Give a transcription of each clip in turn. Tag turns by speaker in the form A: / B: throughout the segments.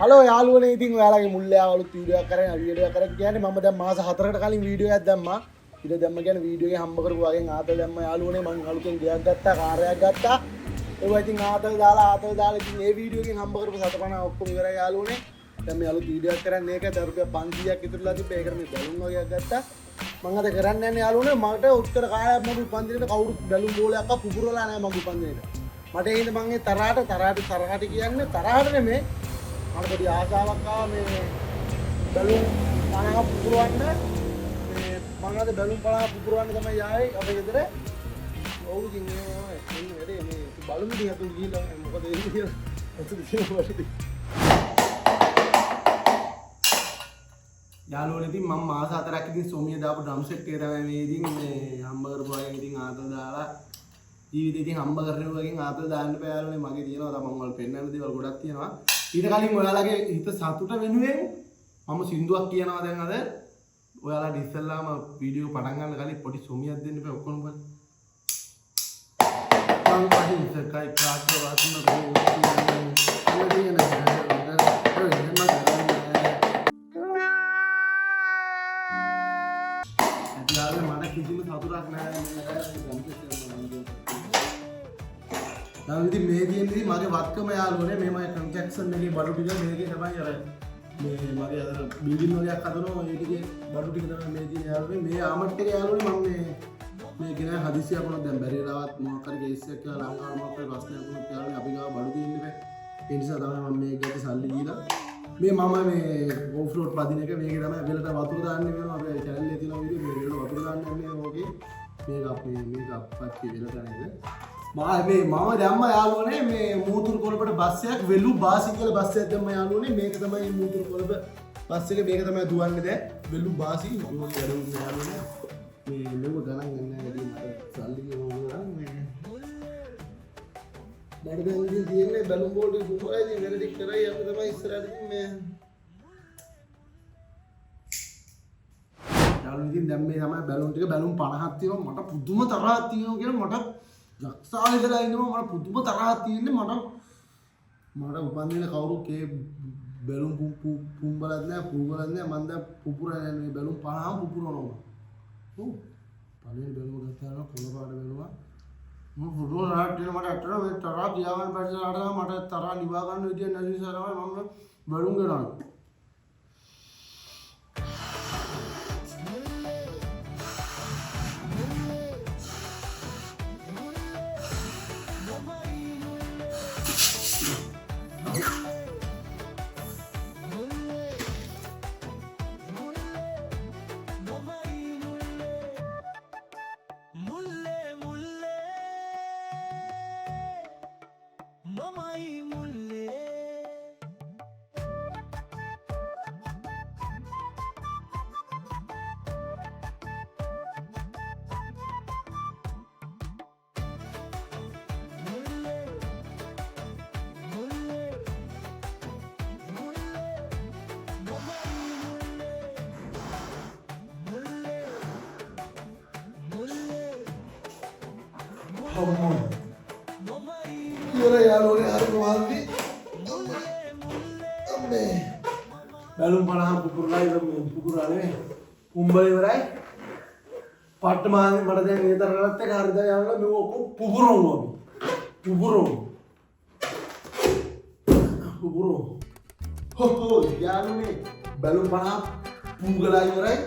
A: Hello යාළුවනේ ඉතින් ඔයාලගේ මුල්ලයා අලුත් වීඩියෝ එකක් කරගෙන වීඩියෝ එකක් කරගෙන කියන්නේ මම දැන් මාස 4කට කලින් වීඩියෝ එකක් දැම්මා. ඊට දැම්ම කියන්නේ වීඩියෝ එකේ හම්බ කරපු වගේ ආතල් දැම්ම යාළුවනේ මම අලුතෙන් ගියක් ගත්තා කාර්යයක් ගත්තා. ඒවා ඉතින් ආතල් දාලා ඉතින් මේ වීඩියෝ එකෙන් හම්බ කරපු 750 ඔක්කොම ඉවරයි යාළුවනේ. දැන් මේ අලුත් වීඩියෝ එකක් කරන්නේ ඒක රුපියල් 500ක් ඉතුරුලා තිබ්බේ. ඒකට මේ බැලුම් වගේක් ගත්තා. මම අද කරන්න යන්නේ යාළුවනේ මට උත්තර කාලයක් මම උපන්දිනේට කවුරුත් බැලුම් බෝලයක් පුපුරලා නැහැ මගේ උපන්දිනේට. මට එන්නේ මම ඒ තරහට කියන්නේ තරහට නෙමෙයි. මට පොඩි ආසාවක් ආවා මේ බැලුම් 50 පුපුරවන්න. මේ මම අද බැලුම් 50 පුපුරවන්න තමයි ආවේ අපේ ගෙදර. ඔවුකින් එන්නේ වැඩේ මේ බලමු ටික අතුල් ගිහලා මොකද වෙන්නේ කියලා. අතුල් කියලා යාළුවනේ ඉතින් මම මාස 4ක් ඉතින් සෝමිය දාපු ඩ්‍රම් සෙට් එක තමයි මේ ඉතින් මේ හම්බ කරපු අයගෙන් ඉතින් ආතල් දාලා ජීවිතේ ඉතින් හම්බ කරන වගේන් ආතල් දාන්න බෑ යාළුවනේ මගේ තියෙනවා තමයි මම වල පෙන්නන්න දේවල් ගොඩක් තියෙනවා ඊට කලින් ඔයාලගේ හිත සතුට වෙනුවෙන් මම සින්දුවක් කියනවා දැන් අද ඔයාලට ඉස්සෙල්ලාම වීඩියෝ පටන් ගන්න කලින් පොඩි සෝමියක් දෙන්න බෑ ඔක්කොම බලන්න මම පහින් සකයි කාට වතුන කිසිම සතුටක් නැහැ නේද ඉතින් මේ තියෙන්නේ මගේ වත්කම යාළුවනේ මේ මගේ ට්‍රාන්සැක්ෂන් එකේ බඩු ටික මේකේ තමයි අර මේ මගේ අර බිල්ඩින් වලයක් හදනවා ඒ ටිකේ බඩු ටික තමයි මේ තියෙන යාළුවනේ මේ ආමට් එක යාළුවනේ මම මේ ගෙන හදිසියක් වුණා දැන් බැරි වෙලාවත් මොකක් හරි කේස් එකක් කියලා ලංකාව මොකක් හරි ප්‍රශ්නයක් වුණොත් යාළුවනේ අපි ගාව බඩු තියෙන්නේ බෑ ඒ නිසා තමයි මම මේ ගැටි සල්ලි දීලා මේ මම මේ ඕෆ් රෝඩ් පදින එක මේකේ තමයි වෙලට වතුර දාන්නේ වෙනවා අපේ channel එකේ තියෙන වීඩියෝ මේ වෙලට වතුර දාන්න යන්නේ ඕකේ මේක අප්පත් වෙලට නේද මම දැම්මා යාළුවනේ මේ මූතුරු කොළඹට බස් එකක් වෙලු බාසි කියලා බස් එකක් දැම්මා යාළුවනේ මේක තමයි මූතුරු කොළඹ බස් එක මේක තමයි දුවන්නේ දැන් වෙලු බාසි ඕක වැඩුන්නේ යාළුවනේ මේ මෙව ගණන් ගන්න වැඩි මට සල්ලි ඕනවා මේ බඩ දැන් ඉතින් තියෙන්නේ බැලුම් බෝල්ට් එක දුමරයි ඉතින් වැඩ ටික කරයි අපි තමයි ඉස්සරහට ඉතින් මේ යාළුවනේ ඉතින් දැන් මේ තමයි බැලුම් ටික බැලුම් 50ක් තියෙනවා මට පුදුම තරහක් තියෙනවා කියලා මට යක්ෂාල ඉඳලා ඉන්නවා මට පුදුම තරහක් තියෙන්නේ මට උපන්දින කවුරු කේ බැලුම් පුම්බලත් නැහැ පුම්බලත් නැහැ මම දැන් පුපුරන්නේ මේ බැලුම් 50ක් පුපුරනවා ඔව් පළවෙනි බැලුම ගත්තාම කොළ පාට බැලුවා මම ෆොටෝ රාට්ටිය මට අතට මේ තරහ ගියාම පස්සේ මට තරහ නිවා ගන්න විදිය නැති නිසා තමයි මම බැලුම් ගනවා යාළුවනේ අර මාල්වි අම්මේ බැලුම් 50 පුපුරලා පුපුරානේ උඹේ ඉවරයි පට්ටමානේ මට දැන් මේ තරලත් එක හරිද යනවා මේ ඔක්කොම පුපුරනවා හෝ යාළුවනේ බැලුම් 50 පුගලා ඉවරයි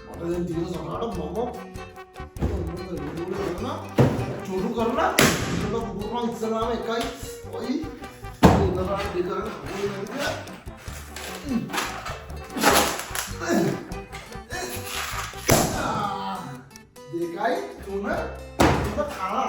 A: මට දැන් තියෙන සමහරට චුරු කරලා පුපුරන ඉස්සරහම එකයි ඔයි ඉන්නරාට දෙකක් දෙකයි තුන කලා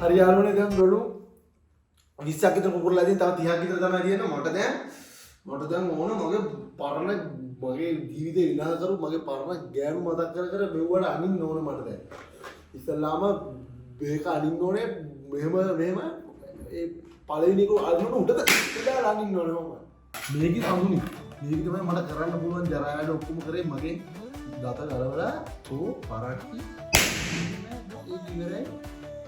A: හරි යාළුවනේ දැන් ගොළු 20ක් විතර කුකුරලා ඉතින් තව 30ක් විතර තමයි තියෙන්නේ මට දැන් ඕන මගේ පරණ මගේ ජීවිතේ විනාශ කරු මගේ පරණ ගෑනු මතක් කර මෙව්වට අනින්න ඕන මට දැන් ඉස්සල්ලාම මේක අනින්න ඕනේ මෙහෙම ඒ පළවෙනි එක අල්ලන උඩට දාලා අනින්න ඕනේ මම මේකේ සමුනි මේක තමයි මට කරන්න පුළුවන් ජරායට ඔක්කොම කරේ මගේ දත ගලවලා පරක්කි ඉවරයි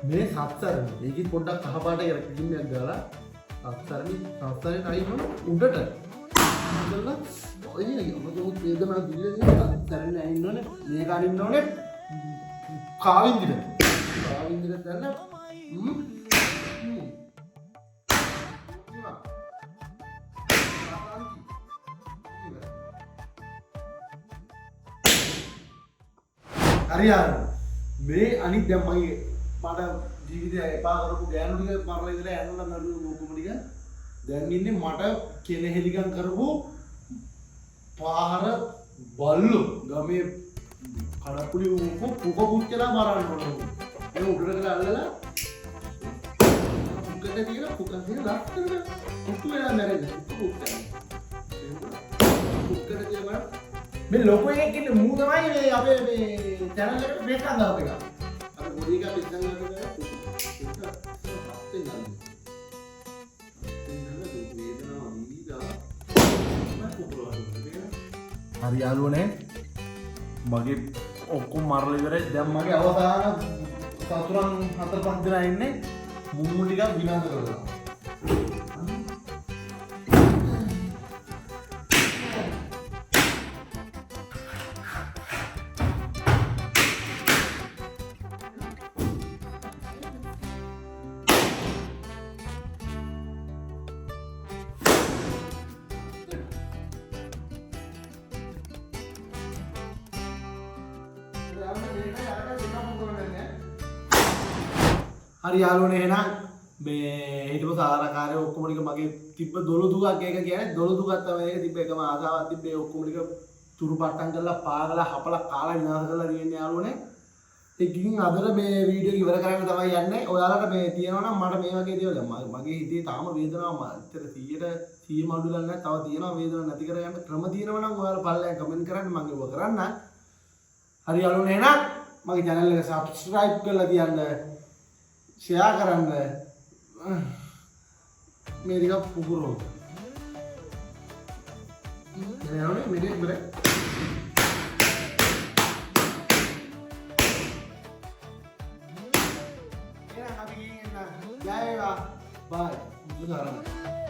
A: මේ සත්සරණ ඒකේ පොඩ්ඩක් කහ පාට කරලා කිලිමයක් දාලා සත්සරණේ අයින් උඩට ඉඳලා ඔය මොකද වේදනාවක් දිවිලා සත්සරණේ අයින් ඕනේ මේක අනින්න ඕනේ කාවින්දිට දැන්න හරියට මේ අනිත් දැන් මගේ මට ජීවිතය එපා කරපු ගෑනු ටික මරලා ඉඳලා ඇනලා නඩුව මොකම ටික දැන් ඉන්නේ මට කෙනෙහිලිකම් කරපු පාහර බල්ලු ගමේ කඩප්පුලි පුක පුච්චලා මරන්න ඕන මේ උඩට ගලා අල්ලලා පුකට තියලා පුකන් තියලා ලස්සනට පුතු වෙලා මැරෙන්න පුකට තියලා මේ ලොකු එකෙක් ඉන්නේ මූ තමයි මේ අපේ මේ channel එකට මේක අඳාප එක. අපි පොඩි එකා පිටංග කරලා හරි යාළුවනේ මගේ ඔක්කොම මරලා ඉවරයි දැන් මගේ අවසාන සතුරන් 4-5 දෙනා ඉන්නේ මුම්මු ටිකක් විනාශ කරලා. හරි යාළුවනේ එහෙනම් මේ හිටපු සාරකාරය ඔක්කොම ටික මගේ තිබ්බ දොළ දුකක් එක කියන්නේ දොළ දුකක් තමයි ඒක තිබ්බ එකම ආසාවක් තිබ්බේ ඔක්කොම ටික තුරු පට්ටම් කරලා පාගලා හපලා කාලා විනාශ කරලා තියෙන්නේ යාළුවනේ ඒකින් අදට මේ වීඩියෝ ඉවර කරන්න තමයි යන්නේ ඔයාලට මේ තියෙනවා නම් මට මේ වගේ දේවල් මගේ හිතේ තාම වේදනාවක් ඇත්තට 100ට 100 මඩුලක් නැහැ තව තියෙනවා වේදනාවක් නැති කරගන්න ක්‍රම තියෙනවා නම් ඔයාලා පල්ලෙන් කමෙන්ට් කරන්න මම ඒක කරන්න හරි යාළුවනේ එහෙනම් මගේ channel එක subscribe කරලා තියන්න ෂෙයා කරන්න මේ ටික පුපුරෝ යනවනේ මේක ඉවරයි එහෙනම් අපි ගිහින් එන්න ජය වේවා බයි බුදුහාරම